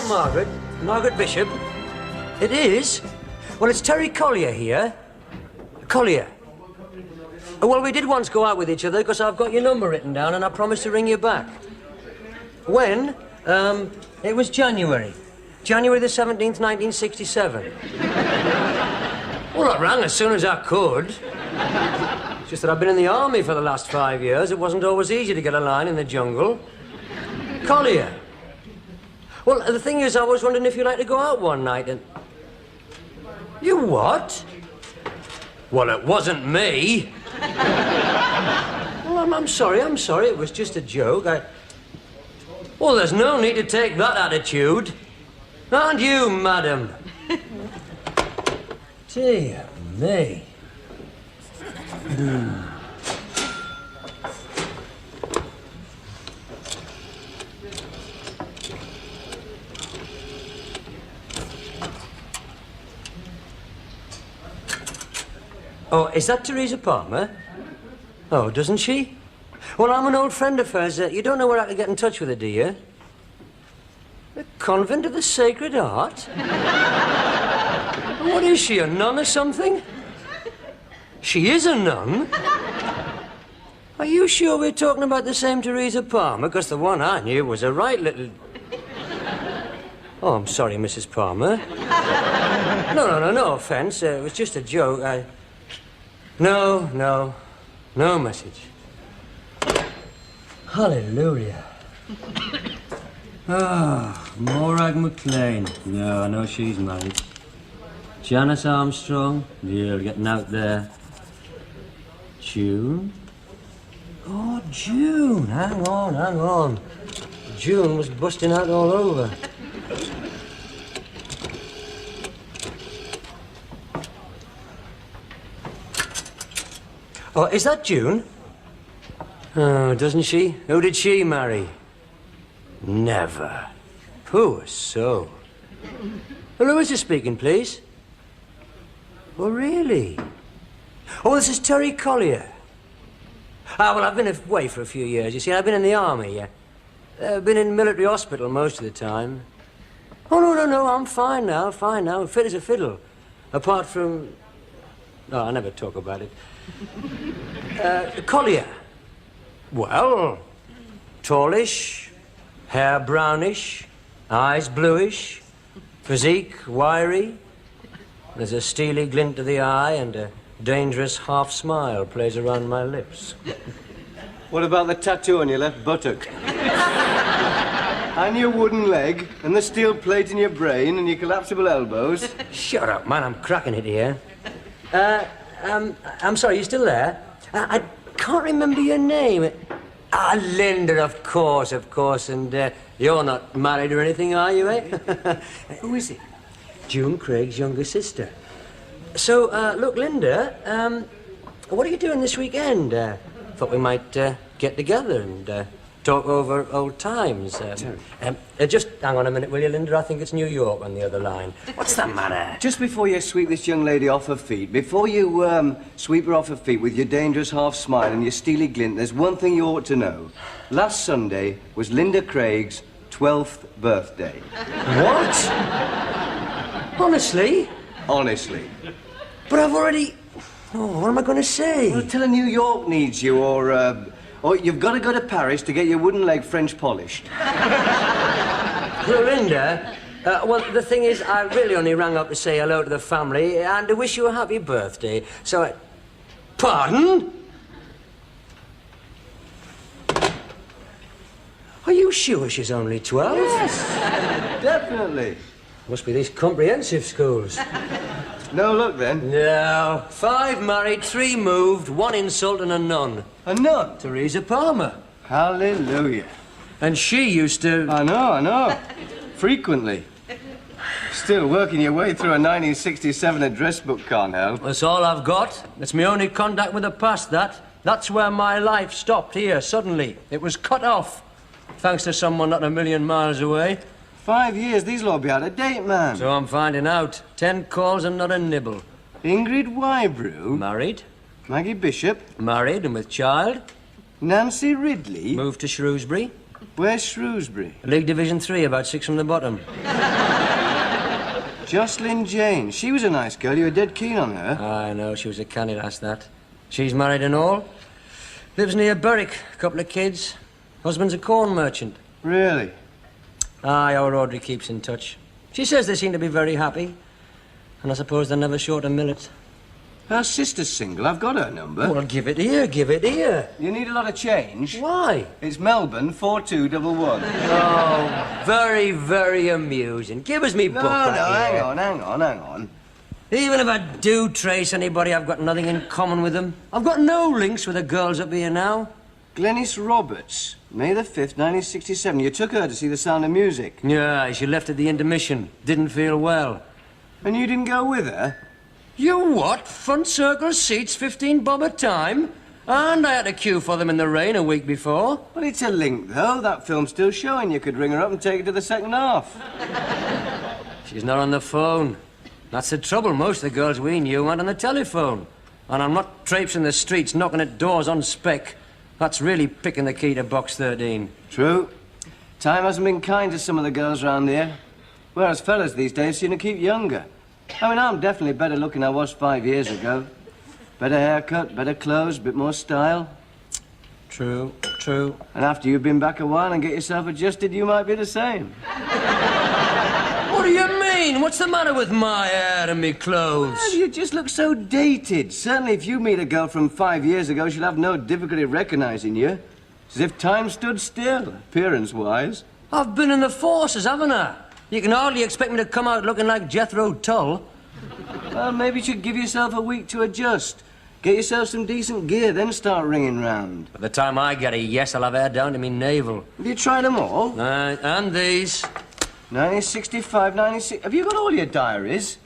that Margaret? Margaret Bishop? It is? Well, it's Terry Collier here. Collier. Well, we did once go out with each other because I've got your number written down and I promised to ring you back. When? It was January. January the 17th, 1967. Well, I rang as soon as I could. It's just that I've been in the army for the last 5 years. It wasn't always easy to get a line in the jungle. Collier. Well, the thing is, I was wondering if you'd like to go out one night and... You what? Well, it wasn't me. Well, I'm sorry. It was just a joke. Well, there's no need to take that attitude. Aren't you, madam? Dear me. Oh, is that Teresa Palmer? Oh, doesn't she? Well, I'm an old friend of hers. You don't know where I could get in touch with her, do you? The Convent of the Sacred Heart? What is she, a nun or something? She is a nun? Are you sure we're talking about the same Teresa Palmer? Because the one I knew was a right little... Oh, I'm sorry, Mrs. Palmer. No offense. It was just a joke. No message. Hallelujah. Morag McLean. No, I know she's married. Janice Armstrong. Yeah, getting out there. June. Oh, June. Hang on. June was busting out all over. Oh, is that June? Oh, doesn't she? Who did she marry? Never. Poor soul. Well, who is this speaking, please? Oh, really? Oh, this is Terry Collier. Well, I've been away for a few years. You see, I've been in the army. I've been in military hospital most of the time. Oh, no, I'm fine now, fit as a fiddle. Apart from... Oh, I never talk about it. Collier. Well, tallish, hair brownish, eyes bluish, physique wiry. There's a steely glint to the eye and a dangerous half smile plays around my lips. What about the tattoo on your left buttock? And your wooden leg, and the steel plate in your brain, and your collapsible elbows? Shut up, man, I'm cracking it here. I'm sorry, you still there? I can't remember your name. Linda, of course, and you're not married or anything, are you, eh? Who is it? June Craig's younger sister. So, look, Linda, what are you doing this weekend? Thought we might get together and talk over old times. Just hang on a minute, will you, Linda? I think it's New York on the other line. What's the matter? Just before you sweep this young lady off her feet, before you sweep her off her feet with your dangerous half smile and your steely glint, there's one thing you ought to know. Last Sunday was Linda Craig's 12th birthday. What? Honestly? Honestly. But I've already... Oh, what am I going to say? Well, tell her New York needs you, or you've got to go to Paris to get your wooden leg French polished. Well, Linda, well, the thing is, I really only rang up to say hello to the family and to wish you a happy birthday. So Pardon? Are you sure she's only 12? Yes, definitely. Must be these comprehensive schools. No luck, then? No. 5 married, 3 moved, 1 insult and a nun. A nun? Teresa Palmer. Hallelujah. And she used to... I know. Frequently. Still, working your way through a 1967 address book can't help. That's all I've got. It's my only contact with the past, that. That's where my life stopped here, suddenly. It was cut off. Thanks to someone not a million miles away. 5 years, these will be out of date, man. So I'm finding out. 10 calls and not a nibble. Ingrid Wybrew? Married. Maggie Bishop? Married and with child. Nancy Ridley? Moved to Shrewsbury. Where's Shrewsbury? League Division 3, about 6 from the bottom. Jocelyn Jane. She was a nice girl. You were dead keen on her. I know, she was a canny lass, that. She's married and all. Lives near Berwick, a couple of kids. Husband's a corn merchant. Really? Aye, our Audrey keeps in touch. She says they seem to be very happy. And I suppose they're never short of millet. Her sister's single. I've got her number. Well, give it here, give it here. You need a lot of change? Why? It's Melbourne 4211. Oh, very, very amusing. Give us me book back here. hang on. Even if I do trace anybody, I've got nothing in common with them. I've got no links with the girls up here now. Glenys Roberts, May the 5th, 1967. You took her to see The Sound of Music. Yeah, she left at the intermission. Didn't feel well. And you didn't go with her? You what? Front circle seats, 15 bob a time? And I had to queue for them in the rain a week before. Well, it's a link, though. That film's still showing. You could ring her up and take her to the second half. She's not on the phone. That's the trouble. Most of the girls we knew weren't on the telephone. And I'm not traipsing the streets, knocking at doors on spec. That's really picking the key to box 13. True. Time hasn't been kind to some of the girls around here. Whereas fellas these days seem to keep younger. I mean, I'm definitely better looking than I was 5 years ago. Better haircut, better clothes, bit more style. True. And after you've been back a while and get yourself adjusted, you might be the same. What do you mean? What's the matter with my hair and me clothes? Well, you just look so dated. Certainly if you meet a girl from 5 years ago, she'll have no difficulty recognizing you. It's as if time stood still, appearance-wise. I've been in the forces, haven't I? You can hardly expect me to come out looking like Jethro Tull. Well, maybe you should give yourself a week to adjust. Get yourself some decent gear, then start ringing round. By the time I get a yes, I'll have hair down to me navel. Have you tried them all? And these. 1965, 96... Have you got all your diaries?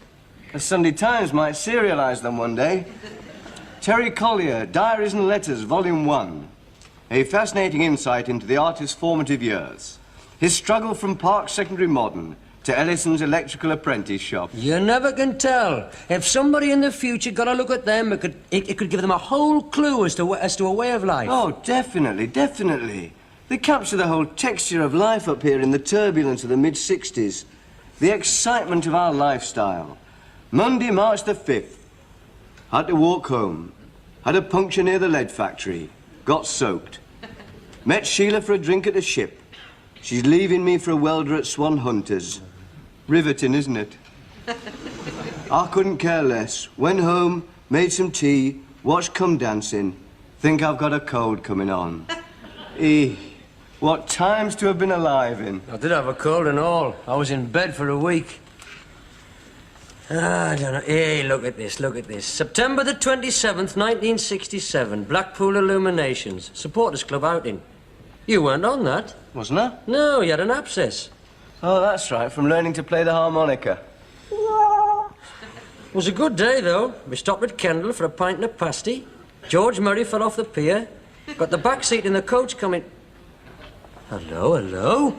The Sunday Times might serialise them one day. Terry Collier, Diaries and Letters, Volume 1. A fascinating insight into the artist's formative years. His struggle from Park Secondary Modern to Ellison's electrical apprentice shop. You never can tell. If somebody in the future got a look at them, it could give them a whole clue as to a way of life. Oh, definitely. They capture the whole texture of life up here in the turbulence of the mid-60s. The excitement of our lifestyle. Monday, March the 5th. Had to walk home. Had a puncture near the lead factory. Got soaked. Met Sheila for a drink at the ship. She's leaving me for a welder at Swan Hunters. Riveting, isn't it? I couldn't care less. Went home, made some tea, watched Come Dancing. Think I've got a cold coming on. What times to have been alive in. I did have a cold and all. I was in bed for a week. I don't know. Hey, look at this. September the 27th, 1967. Blackpool Illuminations. Supporters Club outing. You weren't on that. Wasn't I? No, you had an abscess. Oh, that's right, from learning to play the harmonica. It was a good day, though. We stopped at Kendal for a pint and a pasty. George Murray fell off the pier. Got the back seat in the coach coming... Hello?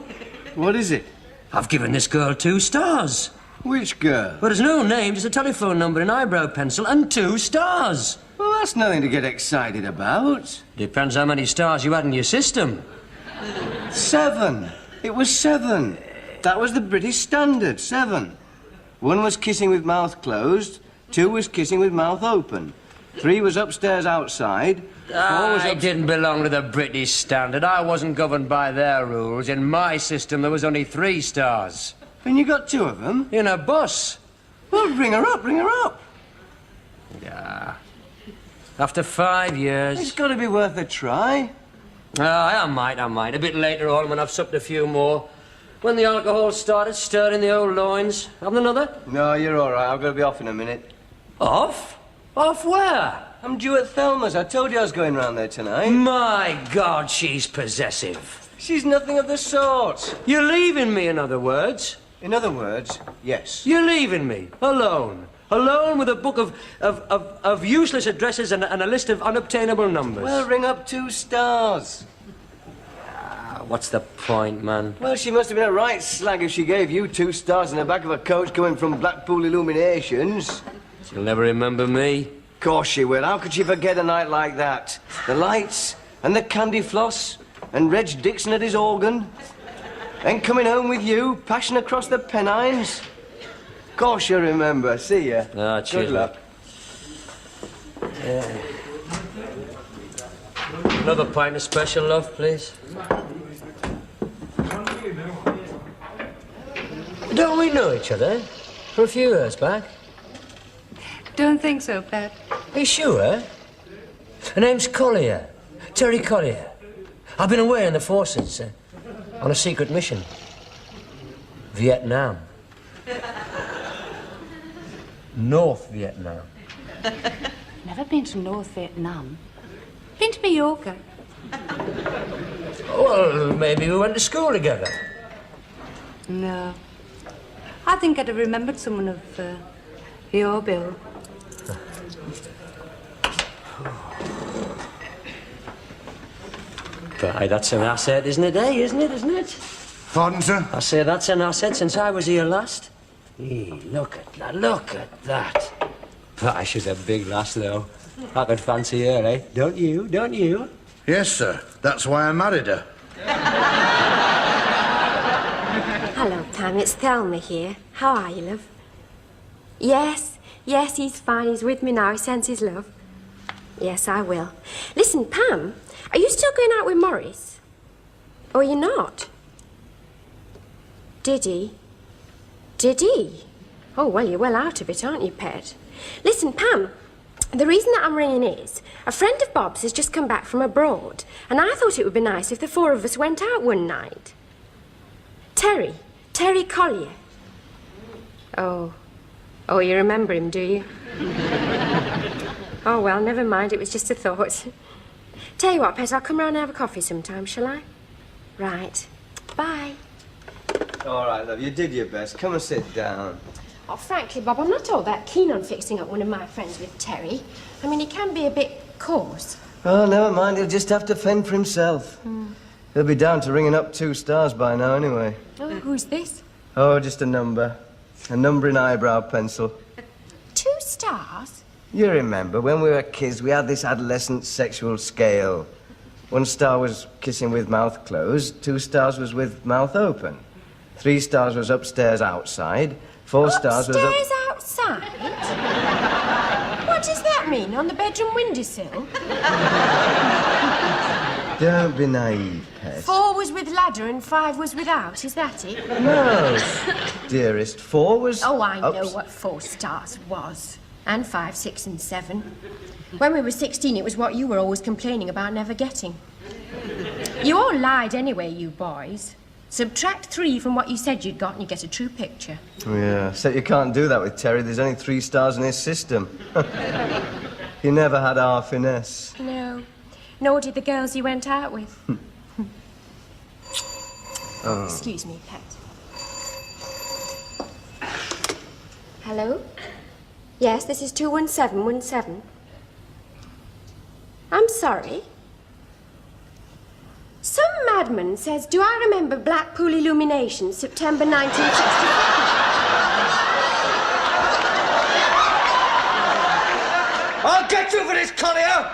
What is it? I've given this girl 2 stars. Which girl? But there's no name, just a telephone number in eyebrow pencil and 2 stars. Well, that's nothing to get excited about. Depends how many stars you had in your system. 7. It was 7. That was the British standard, 7. 1 was kissing with mouth closed, 2 was kissing with mouth open, 3 was upstairs outside, 4 was I didn't belong to the British standard. I wasn't governed by their rules. In my system, there was only 3 stars. And you got 2 of them? In a bus. Well, ring her up. Yeah. After 5 years... It's got to be worth a try. I might. A bit later on, when I've supped a few more. When the alcohol started stirring the old loins. Have another? No, you're all right. I've got to be off in a minute. Off? Off where? I'm due at Thelma's. I told you I was going round there tonight. My God, she's possessive. She's nothing of the sort. You're leaving me, in other words. In other words, yes. You're leaving me, alone. Alone with a book of useless addresses and a list of unobtainable numbers. Well, ring up 2 stars. What's the point, man? Well, she must have been a right slag if she gave you 2 stars in the back of a coach coming from Blackpool Illuminations. She'll never remember me. Of course she will. How could she forget a night like that? The lights and the candy floss and Reg Dixon at his organ. Then coming home with you, passion across the Pennines. Of course you remember. See ya. Ah, cheers. Good luck. Another pint of special love, please. Don't we know each other? For a few years back? Don't think so, Pat. Are you sure? Her name's Collier. Terry Collier. I've been away in the forces, on a secret mission. Vietnam. North Vietnam. Never been to North Vietnam. Been to Mallorca. Well, maybe we went to school together. No. I think I'd have remembered someone of your bill. But that's an asset, isn't it, eh? Isn't it? Pardon, sir? I say that's an asset since I was here last. Hey, look at that. But she's a big lass, though. I could fancy her, eh? Don't you? Yes, sir. That's why I married her. Hello, Pam. It's Thelma here. How are you, love? Yes, he's fine. He's with me now. He sends his love. Yes, I will. Listen, Pam, are you still going out with Morris? Or you're not? Did he? Oh, well, you're well out of it, aren't you, pet? Listen, Pam, the reason that I'm ringing is a friend of Bob's has just come back from abroad, and I thought it would be nice if the four of us went out one night. Terry Collier. Oh, you remember him, do you? Oh, well, never mind, it was just a thought. Tell you what, pet, I'll come round and have a coffee sometime, shall I? Right. Bye. All right, love, you did your best. Come and sit down. Oh, frankly, Bob, I'm not all that keen on fixing up one of my friends with Terry. I mean, he can be a bit coarse. Oh, never mind. He'll just have to fend for himself. He'll be down to ringing up 2 stars by now, anyway. Oh, who's this? Oh, just a number. A number in eyebrow pencil. 2 stars? You remember, when we were kids, we had this adolescent sexual scale. 1 star was kissing with mouth closed, 2 stars was with mouth open. 3 stars was upstairs outside, 4 stars was up... Upstairs outside? What does that mean? On the bedroom windowsill? Don't be naive, pet. 4 was with ladder and 5 was without, is that it? No, dearest. 4 was... Oh, I know what 4 stars was. And 5, 6 and 7. When we were 16, it was what you were always complaining about never getting. You all lied anyway, you boys. Subtract 3 from what you said you'd got and you get a true picture. Yeah, except you can't do that with Terry. There's only 3 stars in his system. He never had our finesse. No. Nor did the girls you went out with. Oh. Excuse me, pet. Hello? Yes, this is 21717. I'm sorry. Some madman says, do I remember Blackpool Illumination, September 1965? I'll get you for this, Collier!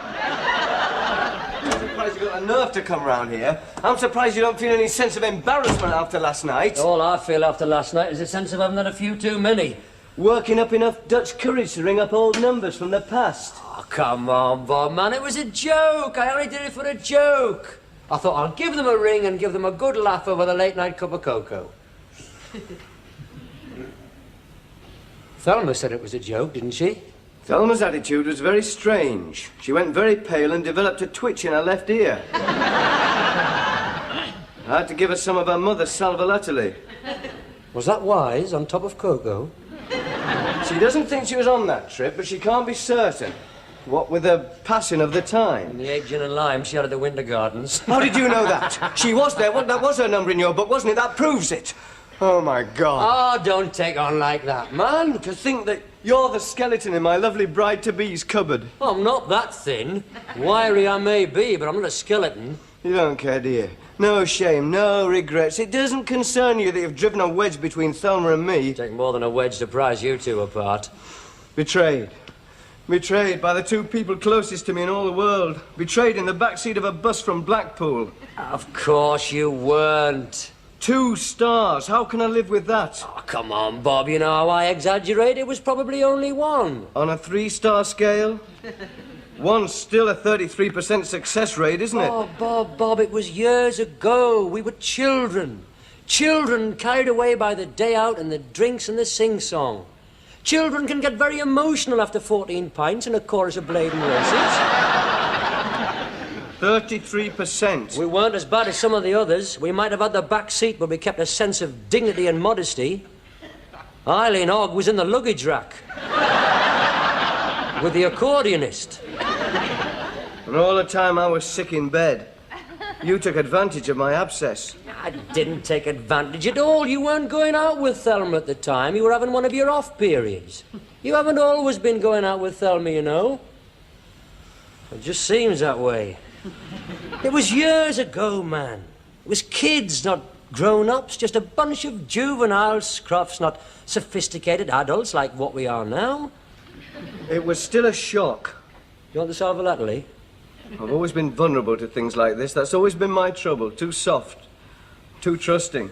I'm surprised you got the nerve to come round here. I'm surprised you don't feel any sense of embarrassment after last night. All I feel after last night is a sense of having had a few too many. Working up enough Dutch courage to ring up old numbers from the past. Oh, come on, Bob, man. It was a joke. I only did it for a joke. I thought I'll give them a ring and give them a good laugh over the late-night cup of cocoa. Thelma said it was a joke, didn't she? Thelma's attitude was very strange. She went very pale and developed a twitch in her left ear. I had to give her some of her mother's sal volatile. Was that wise, on top of cocoa? She doesn't think she was on that trip, but she can't be certain. What with the passing of the time. And the egg, gin and lime she had at the Winter Gardens. How did you know that? She was there. That was her number in your book, wasn't it? That proves it. Oh, my God. Oh, don't take on like that, man. To think that you're the skeleton in my lovely bride-to-be's cupboard. I'm not that thin. Wiry I may be, but I'm not a skeleton. You don't care, do you? No shame, no regrets. It doesn't concern you that you've driven a wedge between Thelma and me. Take more than a wedge to prise you two apart. Betrayed. Betrayed by the two people closest to me in all the world. Betrayed in the backseat of a bus from Blackpool. Of course you weren't. 2 stars. How can I live with that? Oh, come on, Bob. You know how I exaggerate. It was probably only 1. On a 3-star scale? 1's still a 33% success rate, isn't it? Oh, Bob, it was years ago. We were children. Children carried away by the day out and the drinks and the sing-song. Children can get very emotional after 14 pints and a chorus of Bladen races. 33%. We weren't as bad as some of the others. We might have had the back seat, but we kept a sense of dignity and modesty. Eileen Hogg was in the luggage rack with the accordionist. And all the time I was sick in bed, you took advantage of my abscess. I didn't take advantage at all. You weren't going out with Thelma at the time. You were having one of your off periods. You haven't always been going out with Thelma, you know. It just seems that way. It was years ago, man. It was kids, not grown-ups, just a bunch of juvenile scruffs, not sophisticated adults like what we are now. It was still a shock. You want the Sal Volatile? I've always been vulnerable to things like this. That's always been my trouble. Too soft. Too trusting.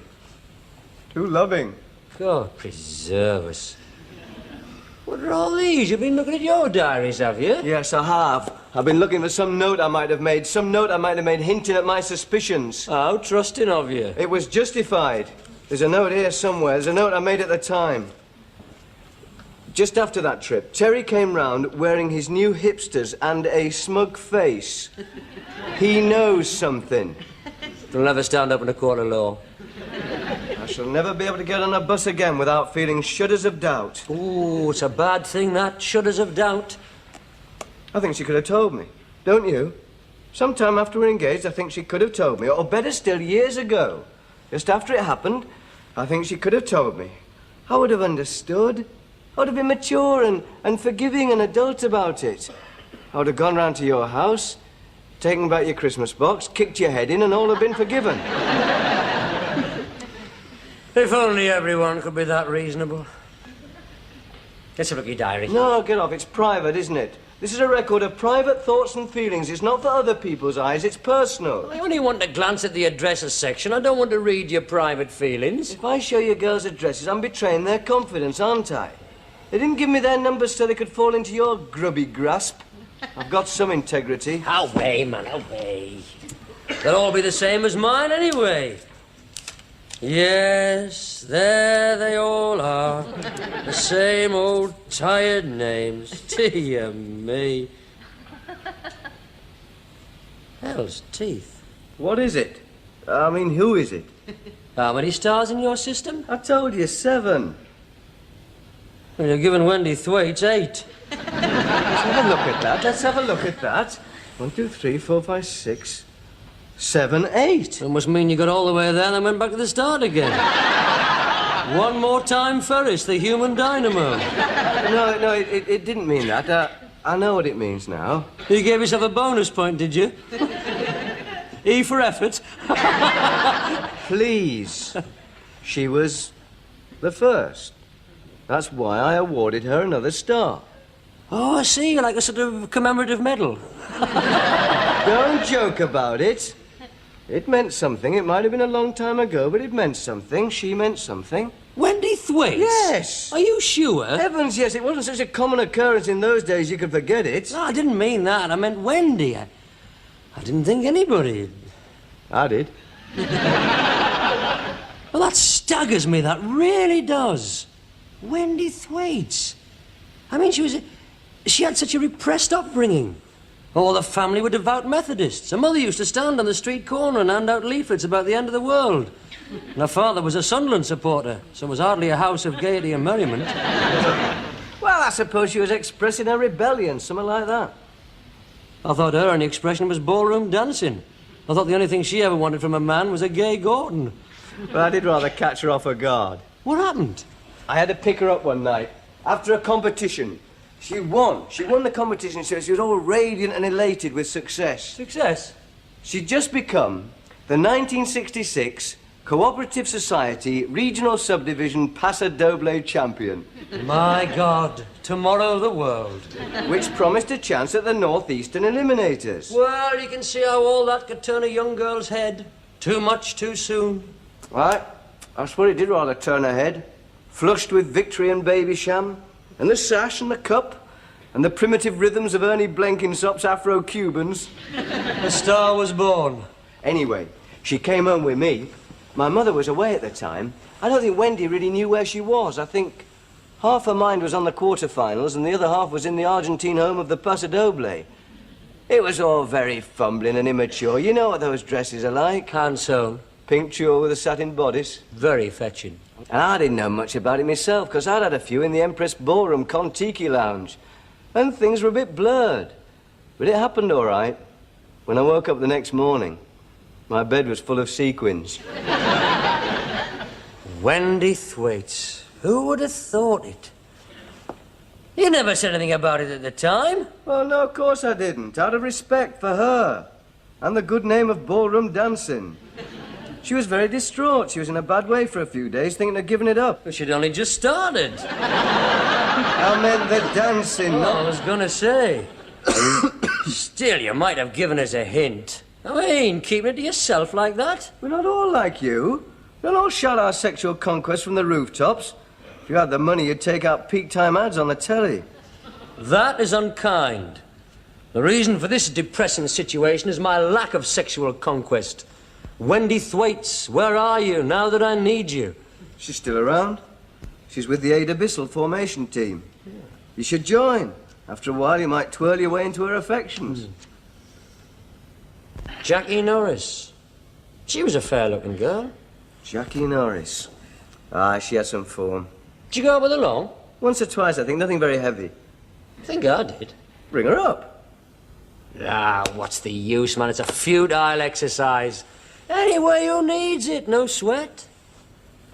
Too loving. God preserve us. What are all these? You've been looking at your diaries, have you? Yes, I have. I've been looking for some note I might have made. Some note I might have made hinting at my suspicions. How trusting of you. It was justified. There's a note here somewhere. There's a note I made at the time. Just after that trip, Terry came round wearing his new hipsters and a smug face. He knows something. They'll never stand up in a court of law. I shall never be able to get on a bus again without feeling shudders of doubt. Ooh, it's a bad thing, that. Shudders of doubt. I think she could have told me. Don't you? Sometime after we're engaged, I think she could have told me. Or better still, years ago. Just after it happened, I think she could have told me. I would have understood. I would have been mature and forgiving and adult about it. I would have gone round to your house, taken back your Christmas box, kicked your head in, and all have been forgiven. If only everyone could be that reasonable. Let's have a look at your diary. No, get off. It's private, isn't it? This is a record of private thoughts and feelings. It's not for other people's eyes. It's personal. I only want to glance at the addresses section. I don't want to read your private feelings. If I show you girls' addresses, I'm betraying their confidence, aren't I? They didn't give me their numbers so they could fall into your grubby grasp. I've got some integrity. Away, man, away. They'll all be the same as mine anyway. Yes, there they all are. The same old tired names. Dear me. Hell's teeth. What is it? I mean, who is it? How many stars in your system? I told you, 7. Well, you're giving Wendy Thwaites 8. Let's have a look at that. Let's have a look at that. 1, 2, 3, 4, 5, 6, 7, 8. That must mean you got all the way there and then went back to the start again. One more time, Ferris, the human dynamo. No, it didn't mean that. I know what it means now. You gave yourself a bonus point, did you? E for effort. Please. She was the first. That's why I awarded her another star. Oh, I see, like a sort of commemorative medal. Don't joke about it. It meant something. It might have been a long time ago, but it meant something. She meant something. Wendy Thwaites? Yes. Are you sure? Heavens, yes. It wasn't such a common occurrence in those days you could forget it. No, I didn't mean that. I meant Wendy. I didn't think anybody. I did. Well, that staggers me. That really does. Wendy Thwaites. I mean, she had such a repressed upbringing. All the family were devout Methodists. Her mother used to stand on the street corner and hand out leaflets about the end of the world. And her father was a Sunderland supporter, so it was hardly a house of gaiety and merriment. Well, I suppose she was expressing her rebellion, something like that. I thought her only expression was ballroom dancing. I thought the only thing she ever wanted from a man was a gay Gordon. But I did rather catch her off her guard. What happened? I had to pick her up one night after a competition. She won. She won the competition, so she was all radiant and elated with success. Success? She'd just become the 1966 Cooperative Society Regional Subdivision Paso Doble champion. My God. tomorrow the world. Which promised a chance at the Northeastern Eliminators. Well, you can see how all that could turn a young girl's head. Too much, too soon. Right. I swear it did rather turn her head. Flushed with victory and Babysham, and the sash and the cup, and the primitive rhythms of Ernie Blenkinsop's Afro-Cubans. The star was born. Anyway, she came home with me. My mother was away at the time. I don't think Wendy really knew where she was. I think half her mind was on the quarterfinals and the other half was in the Argentine home of the Paso Doble. It was all very fumbling and immature. You know what those dresses are like. Hand-sewn. Pink tulle with a satin bodice. Very fetching. And I didn't know much about it myself, because I'd had a few in the Empress Ballroom Kon-Tiki Lounge. And things were a bit blurred. But it happened all right. When I woke up the next morning, my bed was full of sequins. Wendy Thwaites. Who would have thought it? You never said anything about it at the time. Well, no, of course I didn't. Out of respect for her. And the good name of ballroom dancing. She was very distraught. She was in a bad way for a few days, thinking of giving it up. But she'd only just started. I meant the dancing, Well, I not... was gonna say. Still, you might have given us a hint. I mean, keeping it to yourself like that. We're not all like you. We don't all shout our sexual conquest from the rooftops. If you had the money, you'd take out peak time ads on the telly. That is unkind. The reason for this depressing situation is my lack of sexual conquest. Wendy Thwaites, where are you now that I need you? She's still around. She's with the Ada Bissell formation team. You should join. After a while, you might twirl your way into her affections. Jackie Norris. She was a fair-looking girl. Jackie Norris. Ah, she had some form. Did you go out with her long? Once or twice, I think. Nothing very heavy. I think I did. Bring her up. Ah, what's the use, man? It's a futile exercise. Anyway, who needs it? No sweat.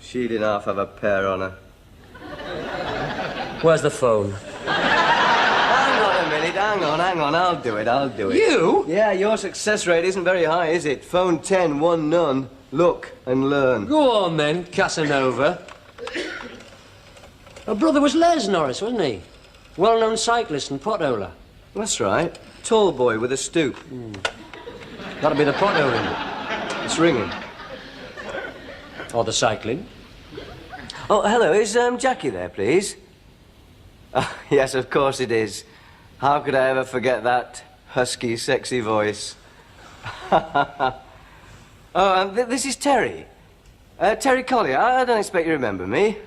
She didn't half have a pair on her. Where's the phone? Hang on a minute, hang on. I'll do it. You? Yeah, your success rate isn't very high, is it? Phone 10, 1 none. Look and learn. Go on, then, Casanova. Her brother was Les Norris, wasn't he? Well-known cyclist and potholer. That's right. Tall boy with a stoop. That'll be the potholing. It's ringing. Or the cycling. Oh, hello. Is Jackie there, please? Yes, of course it is. How could I ever forget that husky, sexy voice? This is Terry. Terry Collier. I don't expect you remember me.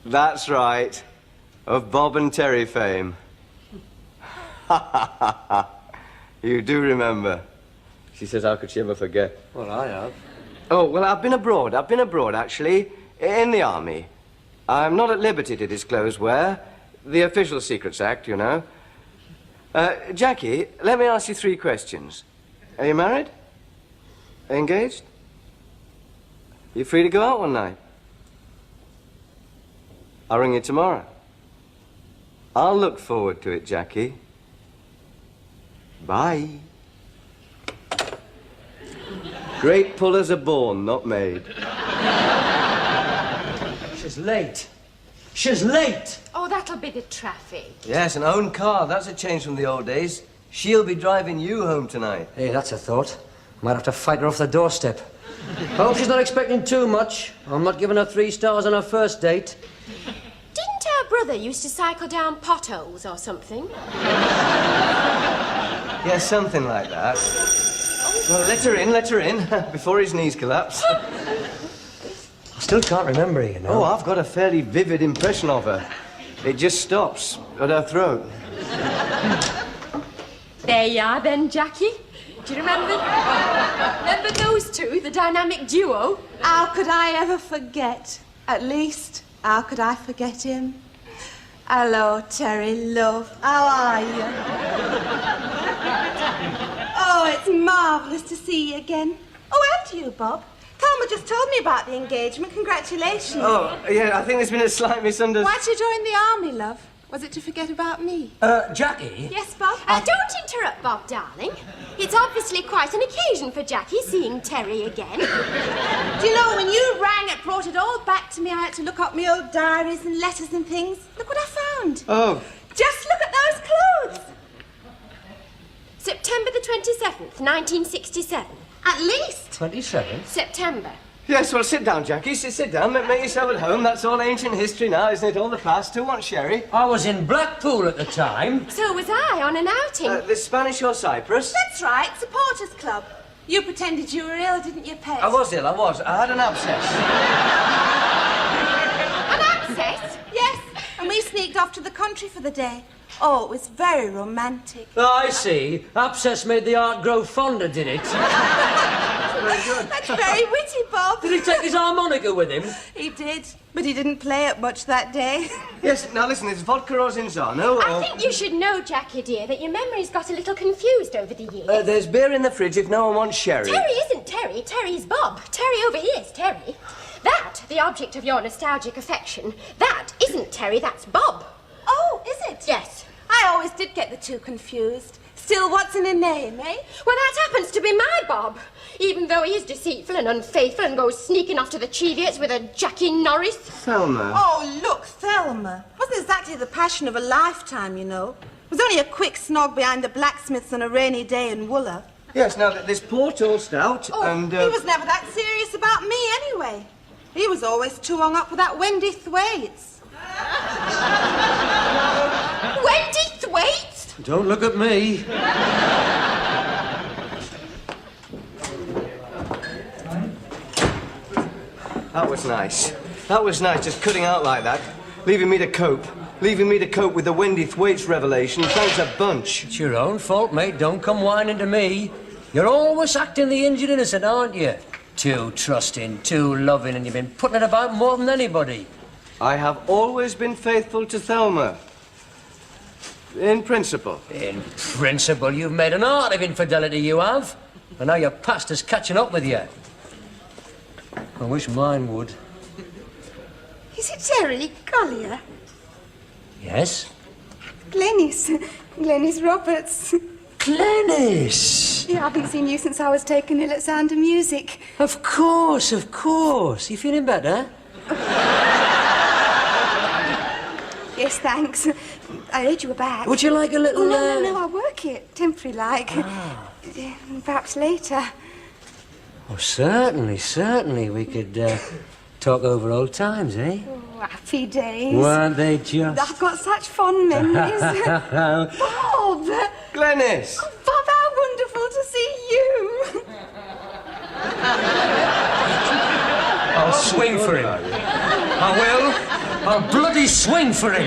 That's right. Of Bob and Terry fame. You do remember. She says, how could she ever forget? Well, I have. Oh, well, I've been abroad, actually, in the army. I'm not at liberty to disclose where. The Official Secrets Act, you know. Jackie, let me ask you 3 questions. Are you married? Engaged? You free to go out one night? I'll ring you tomorrow. I'll look forward to it, Jackie. Bye. Great pullers are born, not made. She's late. She's late! Oh, that'll be the traffic. Yes, an own car. That's a change from the old days. She'll be driving you home tonight. Hey, that's a thought. Might have to fight her off the doorstep. Hope she's not expecting too much. I'm not giving her 3 stars on her first date. Didn't her brother used to cycle down potholes or something? Yeah, something like that. Well, let her in, before his knees collapse. I still can't remember her, you know. Oh, I've got a fairly vivid impression of her. It just stops at her throat. There you are then, Jackie. Do you remember? Remember those two, the dynamic duo? How could I ever forget? At least, how could I forget him? Hello, Terry, love. How are you? Oh, it's marvellous to see you again. Oh, and you, Bob. Thelma just told me about the engagement. Congratulations. Oh, yeah, I think there's been a slight misunderstanding. Why'd you join the army, love? Was it to forget about me? Jackie? Yes, Bob? Don't interrupt, Bob, darling. It's obviously quite an occasion for Jackie seeing Terry again. Do you know, when you rang, it brought it all back to me. I had to look up my old diaries and letters and things. Look what I found. Oh. Just look at those clothes. September the 27th, 1967. At least. 27th? September. Yes, well, sit down, Jackie. Sit down. Make yourself at home. That's all ancient history now, isn't it? All the past. Who wants sherry? I was in Blackpool at the time. So was I, on an outing. The Spanish or Cyprus? That's right, supporters club. You pretended you were ill, didn't you, Pet? I was ill, I was. I had an abscess. An abscess? Yes, and we sneaked off to the country for the day. Oh, it was very romantic. Oh, I see. Abscess made the art grow fonder, did it? Very good. That's very witty, Bob. Did he take his harmonica with him? He did, but he didn't play it much that day. Yes, now listen, it's vodka or Zinzano. I think you should know, Jackie, dear, that your memory's got a little confused over the years. There's beer in the fridge if no one wants sherry. Terry isn't Terry. Terry's Bob. Terry over here is Terry. That, the object of your nostalgic affection, that isn't Terry, that's Bob. Oh, is it? Yes. I always did get the two confused. Still, what's in a name, eh? Well, that happens to be my Bob. Even though he is deceitful and unfaithful and goes sneaking off to the Cheviots with a Jackie Norris. Thelma. Oh, look, Thelma. Wasn't exactly the passion of a lifetime, you know. It was only a quick snog behind the blacksmiths on a rainy day in Wooler. Yes, now, this port all stout and... He was never that serious about me, anyway. He was always too hung up with that Wendy Thwaites. Wendy Thwaites? Don't look at me. That was nice. That was nice, just cutting out like that. Leaving me to cope. Leaving me to cope with the Wendy Thwaites revelation. Thanks a bunch. It's your own fault, mate. Don't come whining to me. You're always acting the injured innocent, aren't you? Too trusting, too loving, and you've been putting it about more than anybody. I have always been faithful to Thelma. In principle. In principle, you've made an art of infidelity, you have. And now your past is catching up with you. I wish mine would. Is it Terry Collier? Yes? Glenys Roberts. Glenys! Yeah, I haven't seen you since I was taken ill at Sound of Music. Of course, of course. You feeling better? Yes, thanks. I heard you were back. Would you like a little... Oh, no, I work it, temporary-like. Perhaps later. Oh, certainly. We could talk over old times, eh? Oh, happy days. Weren't they just... I've got such fond memories. Bob! Glenys! Oh, Bob, how wonderful to see you. I'll swing for him. I will. I'll bloody swing for him.